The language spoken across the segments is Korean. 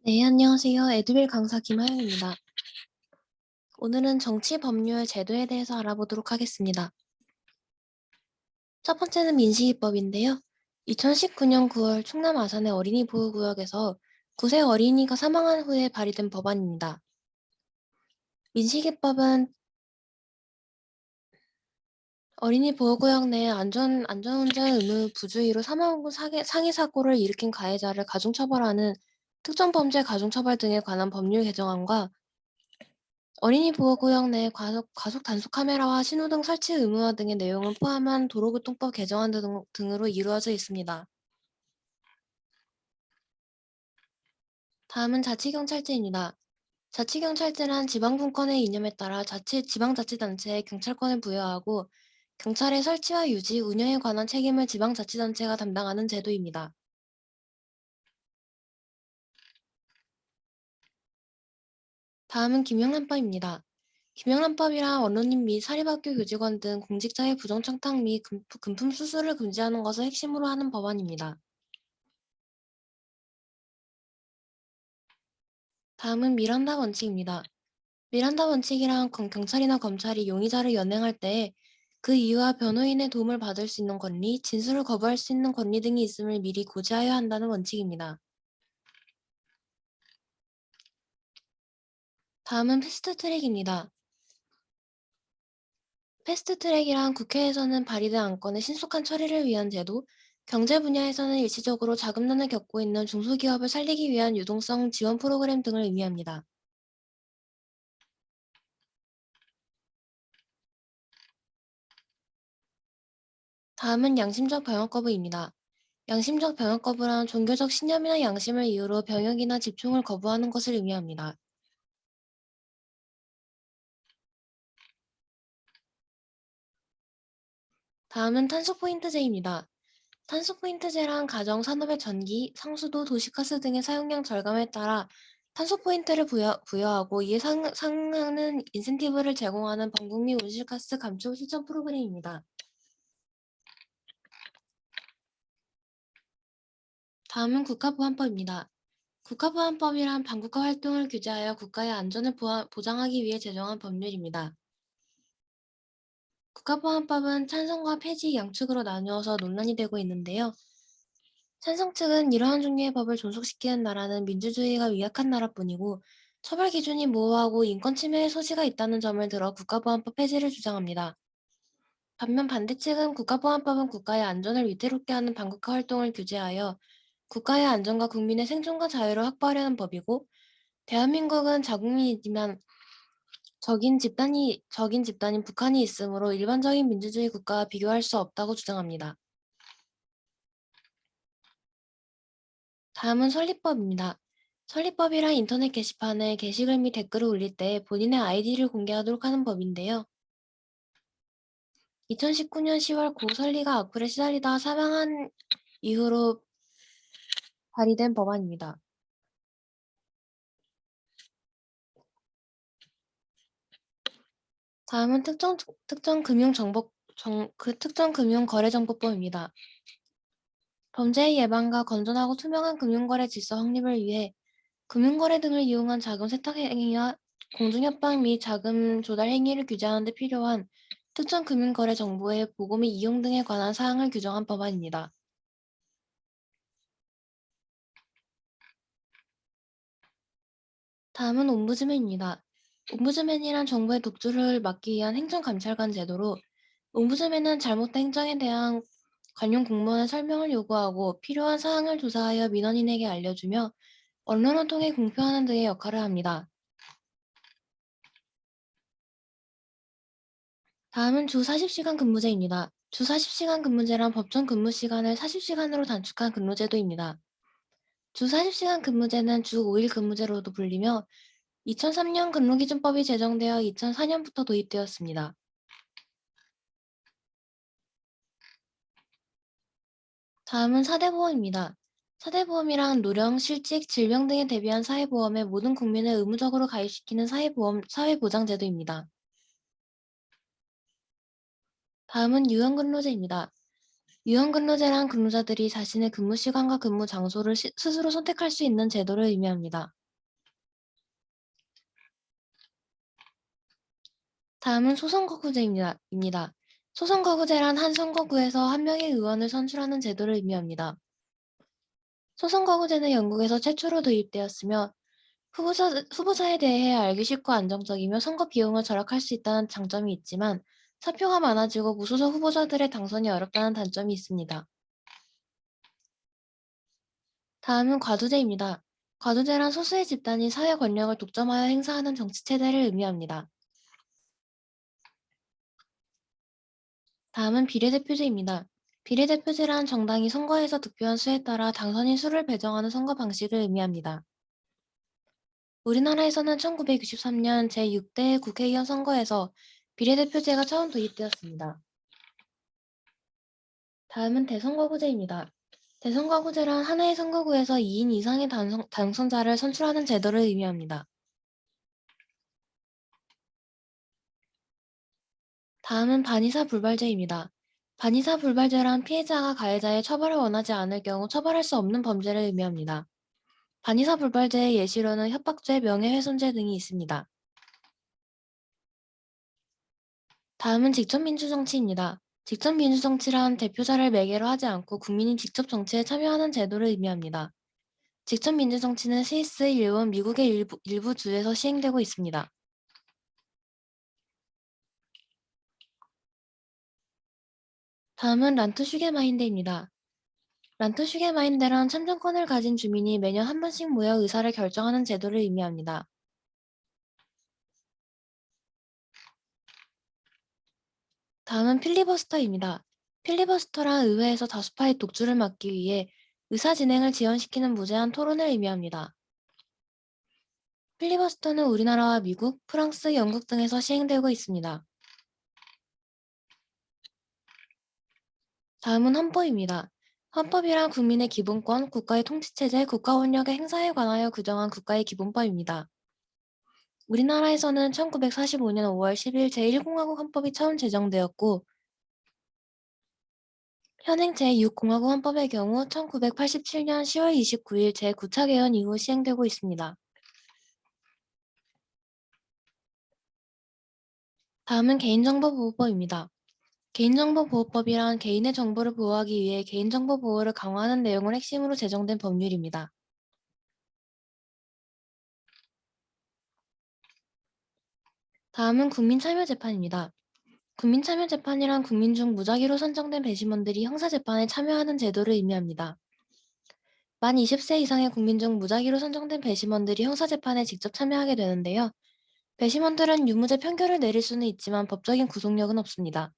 네, 안녕하세요. 에듀윌 강사 김하영입니다. 오늘은 정치, 법률, 제도에 대해서 알아보도록 하겠습니다. 첫 번째는 민식이법인데요. 2019년 9월 충남 아산의 어린이 보호구역에서 9세 어린이가 사망한 후에 발의된 법안입니다. 민식이법은 어린이 보호구역 내 안전운전 의무 부주의로 사망 후 상해 사고를 일으킨 가해자를 가중처벌하는 특정범죄 가중처벌 등에 관한 법률 개정안과 어린이 보호구역 내 과속 단속 카메라와 신호등 설치 의무화 등의 내용을 포함한 도로교통법 개정안 등으로 이루어져 있습니다. 다음은 자치경찰제입니다. 자치경찰제란 지방분권의 이념에 따라 지방자치단체에 경찰권을 부여하고 경찰의 설치와 유지, 운영에 관한 책임을 지방자치단체가 담당하는 제도입니다. 다음은 김영란법입니다. 김영란법이란 언론인 및 사립학교 교직원 등 공직자의 부정청탁 및 금품 수수를 금지하는 것을 핵심으로 하는 법안입니다. 다음은 미란다 원칙입니다. 미란다 원칙이란 경찰이나 검찰이 용의자를 연행할 때 그 이유와 변호인의 도움을 받을 수 있는 권리, 진술을 거부할 수 있는 권리 등이 있음을 미리 고지하여야 한다는 원칙입니다. 다음은 패스트트랙입니다. 패스트트랙이란 국회에서는 발의된 안건의 신속한 처리를 위한 제도, 경제 분야에서는 일시적으로 자금난을 겪고 있는 중소기업을 살리기 위한 유동성 지원 프로그램 등을 의미합니다. 다음은 양심적 병역 거부입니다. 양심적 병역 거부란 종교적 신념이나 양심을 이유로 병역이나 집중을 거부하는 것을 의미합니다. 다음은 탄소포인트제입니다. 탄소포인트제란 가정, 산업의 전기, 상수도, 도시가스 등의 사용량 절감에 따라 탄소포인트를 부여하고 이에 상하는 인센티브를 제공하는 방북 및 온실가스 감축 실천 프로그램입니다. 다음은 국가보안법입니다. 국가보안법이란 반국가 활동을 규제하여 국가의 안전을 보장하기 위해 제정한 법률입니다. 국가보안법은 찬성과 폐지 양측으로 나누어서 논란이 되고 있는데요. 찬성 측은 이러한 종류의 법을 존속시키는 나라는 민주주의가 위약한 나라뿐이고 처벌 기준이 모호하고 인권 침해의 소지가 있다는 점을 들어 국가보안법 폐지를 주장합니다. 반면 반대측은 국가보안법은 국가의 안전을 위태롭게 하는 반국가 활동을 규제하여 국가의 안전과 국민의 생존과 자유를 확보하려는 법이고 대한민국은 자국민이지만 적인 집단인 북한이 있으므로 일반적인 민주주의 국가와 비교할 수 없다고 주장합니다. 다음은 설립법입니다. 설립법이란 인터넷 게시판에 게시글 및 댓글을 올릴 때 본인의 아이디를 공개하도록 하는 법인데요. 2019년 10월 고 설리가 악플에 시달리다 사망한 이후로 발의된 법안입니다. 다음은 특정금융거래정보법입니다. 범죄의 예방과 건전하고 투명한 금융거래 질서 확립을 위해 금융거래 등을 이용한 자금 세탁 행위와 공중협박 및 자금 조달 행위를 규제하는 데 필요한 특정 금융거래 정보의 보고 및 이용 등에 관한 사항을 규정한 법안입니다. 다음은 옴부즈맨입니다. 옴부즈맨이란 정부의 독주를 막기 위한 행정감찰관 제도로 옴부즈맨은 잘못된 행정에 대한 관련 공무원의 설명을 요구하고 필요한 사항을 조사하여 민원인에게 알려주며 언론을 통해 공표하는 등의 역할을 합니다. 다음은 주 40시간 근무제입니다. 주 40시간 근무제란 법정 근무 시간을 40시간으로 단축한 근로제도입니다. 주 40시간 근무제는 주 5일 근무제로도 불리며 2003년 근로기준법이 제정되어 2004년부터 도입되었습니다. 다음은 사대보험입니다. 사대보험이란 노령, 실직, 질병 등에 대비한 사회보험에 모든 국민을 의무적으로 가입시키는 사회보장제도입니다. 다음은 유연근로제입니다. 유연근로제란 근로자들이 자신의 근무 시간과 근무 장소를 스스로 선택할 수 있는 제도를 의미합니다. 다음은 소선거구제입니다. 소선거구제란 한 선거구에서 한 명의 의원을 선출하는 제도를 의미합니다. 소선거구제는 영국에서 최초로 도입되었으며 후보자에 대해 알기 쉽고 안정적이며 선거 비용을 절약할 수 있다는 장점이 있지만 사표가 많아지고 무소속 후보자들의 당선이 어렵다는 단점이 있습니다. 다음은 과두제입니다. 과두제란 소수의 집단이 사회 권력을 독점하여 행사하는 정치체제를 의미합니다. 다음은 비례대표제입니다. 비례대표제란 정당이 선거에서 득표한 수에 따라 당선인 수를 배정하는 선거 방식을 의미합니다. 우리나라에서는 1963년 제6대 국회의원 선거에서 비례대표제가 처음 도입되었습니다. 다음은 대선거구제입니다. 대선거구제란 하나의 선거구에서 2인 이상의 당선자를 선출하는 제도를 의미합니다. 다음은 반의사 불발제입니다. 반의사 불발제란 피해자가 가해자의 처벌을 원하지 않을 경우 처벌할 수 없는 범죄를 의미합니다. 반의사 불발제의 예시로는 협박죄, 명예훼손죄 등이 있습니다. 다음은 직접민주정치입니다. 직접민주정치란 대표자를 매개로 하지 않고 국민이 직접 정치에 참여하는 제도를 의미합니다. 직접민주정치는 스위스, 일본, 미국의 일부 주에서 시행되고 있습니다. 다음은 란트슈게마인데입니다. 란트슈게마인데란 참정권을 가진 주민이 매년 한 번씩 모여 의사를 결정하는 제도를 의미합니다. 다음은 필리버스터입니다. 필리버스터란 의회에서 다수파의 독주를 막기 위해 의사 진행을 지연시키는 무제한 토론을 의미합니다. 필리버스터는 우리나라와 미국, 프랑스, 영국 등에서 시행되고 있습니다. 다음은 헌법입니다. 헌법이란 국민의 기본권, 국가의 통치체제, 국가 권력의 행사에 관하여 규정한 국가의 기본법입니다. 우리나라에서는 1945년 5월 10일 제1공화국 헌법이 처음 제정되었고 현행 제6공화국 헌법의 경우 1987년 10월 29일 제9차 개헌 이후 시행되고 있습니다. 다음은 개인정보보호법입니다. 개인정보보호법이란 개인의 정보를 보호하기 위해 개인정보 보호를 강화하는 내용을 핵심으로 제정된 법률입니다. 다음은 국민참여재판입니다. 국민참여재판이란 국민 중 무작위로 선정된 배심원들이 형사재판에 참여하는 제도를 의미합니다. 만 20세 이상의 국민 중 무작위로 선정된 배심원들이 형사재판에 직접 참여하게 되는데요. 배심원들은 유무죄 판결을 내릴 수는 있지만 법적인 구속력은 없습니다.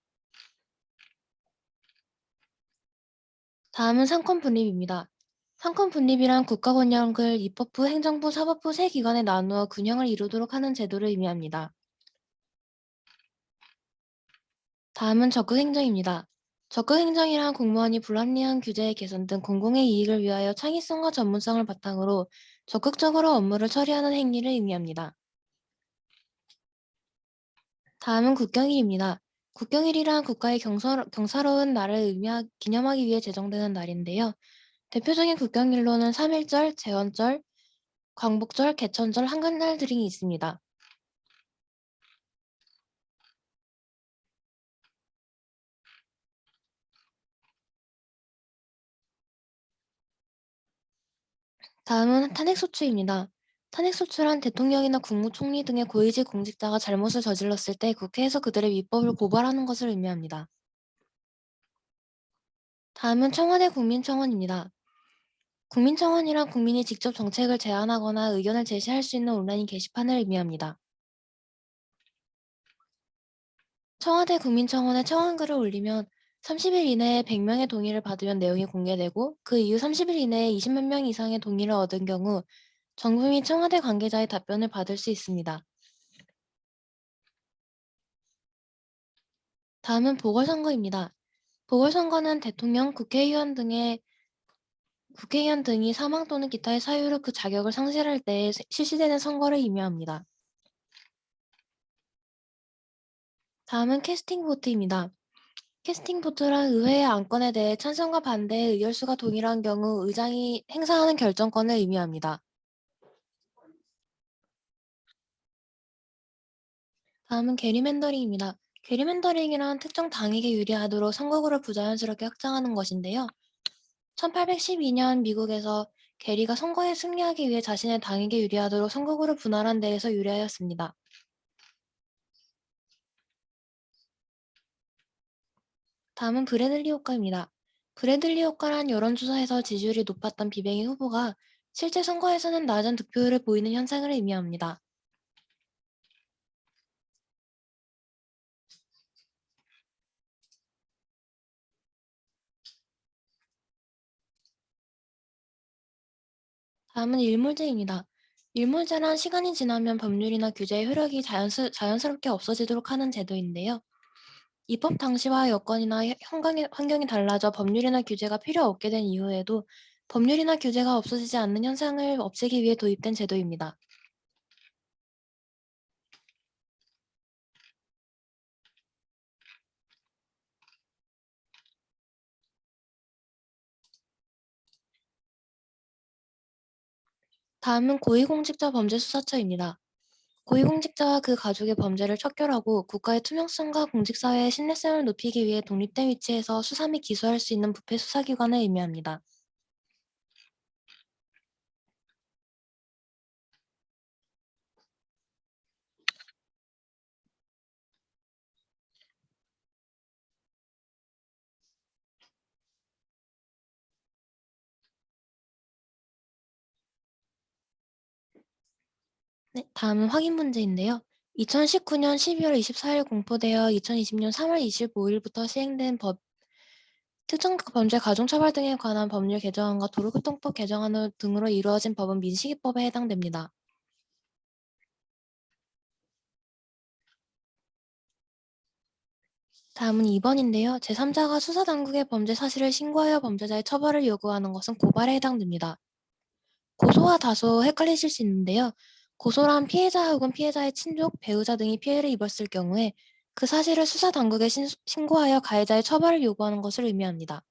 다음은 상권분립입니다. 상권분립이란 국가 권력을 입법부, 행정부, 사법부 세 기관에 나누어 균형을 이루도록 하는 제도를 의미합니다. 다음은 적극행정입니다. 적극행정이란 공무원이 불합리한 규제의 개선 등 공공의 이익을 위하여 창의성과 전문성을 바탕으로 적극적으로 업무를 처리하는 행위를 의미합니다. 다음은 국경일입니다. 국경일이란 국가의 경사로운 날을 기념하기 위해 제정되는 날인데요. 대표적인 국경일로는 3.1절, 제헌절, 광복절, 개천절, 한글날 등이 있습니다. 다음은 탄핵소추입니다. 탄핵소추란 대통령이나 국무총리 등의 고위직 공직자가 잘못을 저질렀을 때 국회에서 그들의 위법을 고발하는 것을 의미합니다. 다음은 청와대 국민청원입니다. 국민청원이란 국민이 직접 정책을 제안하거나 의견을 제시할 수 있는 온라인 게시판을 의미합니다. 청와대 국민청원에 청원글을 올리면 30일 이내에 100명의 동의를 받으면 내용이 공개되고 그 이후 30일 이내에 20만 명 이상의 동의를 얻은 경우 정부 및 청와대 관계자의 답변을 받을 수 있습니다. 다음은 보궐선거입니다. 보궐선거는 대통령, 국회의원 등이 사망 또는 기타의 사유로 그 자격을 상실할 때 실시되는 선거를 의미합니다. 다음은 캐스팅 보트입니다. 캐스팅 보트란 의회의 안건에 대해 찬성과 반대의 의결수가 동일한 경우 의장이 행사하는 결정권을 의미합니다. 다음은 게리맨더링입니다. 게리맨더링이란 특정 당에게 유리하도록 선거구를 부자연스럽게 확장하는 것인데요. 1812년 미국에서 게리가 선거에 승리하기 위해 자신의 당에게 유리하도록 선거구를 분할한 데에서 유래하였습니다. 다음은 브래들리 효과입니다. 브래들리 효과란 여론조사에서 지지율이 높았던 비뱅의 후보가 실제 선거에서는 낮은 득표율을 보이는 현상을 의미합니다. 다음은 일몰제입니다. 일몰제란 시간이 지나면 법률이나 규제의 효력이 자연스럽게 없어지도록 하는 제도인데요. 입법 당시와 여건이나 환경이 달라져 법률이나 규제가 필요 없게 된 이후에도 법률이나 규제가 없어지지 않는 현상을 없애기 위해 도입된 제도입니다. 다음은 고위공직자 범죄수사처입니다. 고위공직자와 그 가족의 범죄를 척결하고 국가의 투명성과 공직사회의 신뢰성을 높이기 위해 독립된 위치에서 수사 및 기소할 수 있는 부패 수사기관을 의미합니다. 네, 다음은 확인 문제인데요. 2019년 12월 24일 공포되어 2020년 3월 25일부터 시행된 특정 범죄 가중처벌 등에 관한 법률 개정안과 도로교통법 개정안 등으로 이루어진 법은 민식이법에 해당됩니다. 다음은 2번인데요. 제3자가 수사당국에 범죄 사실을 신고하여 범죄자의 처벌을 요구하는 것은 고발에 해당됩니다. 고소와 다소 헷갈리실 수 있는데요. 고소란 피해자 혹은 피해자의 친족, 배우자 등이 피해를 입었을 경우에 그 사실을 수사당국에 신고하여 가해자의 처벌을 요구하는 것을 의미합니다.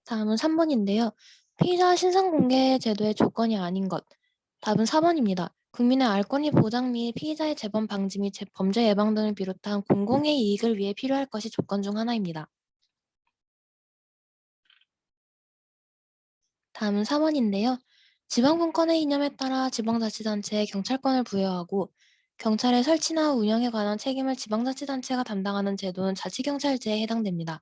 다음은 3번인데요. 피의자 신상 공개 제도의 조건이 아닌 것. 답은 4번입니다. 국민의 알권리 보장 및 피의자의 재범 방지 및 범죄 예방 등을 비롯한 공공의 이익을 위해 필요할 것이 조건 중 하나입니다. 다음은 4번인데요. 지방분권의 이념에 따라 지방자치단체에 경찰권을 부여하고 경찰의 설치나 운영에 관한 책임을 지방자치단체가 담당하는 제도는 자치경찰제에 해당됩니다.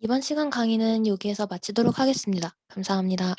이번 시간 강의는 여기에서 마치도록 하겠습니다. 감사합니다.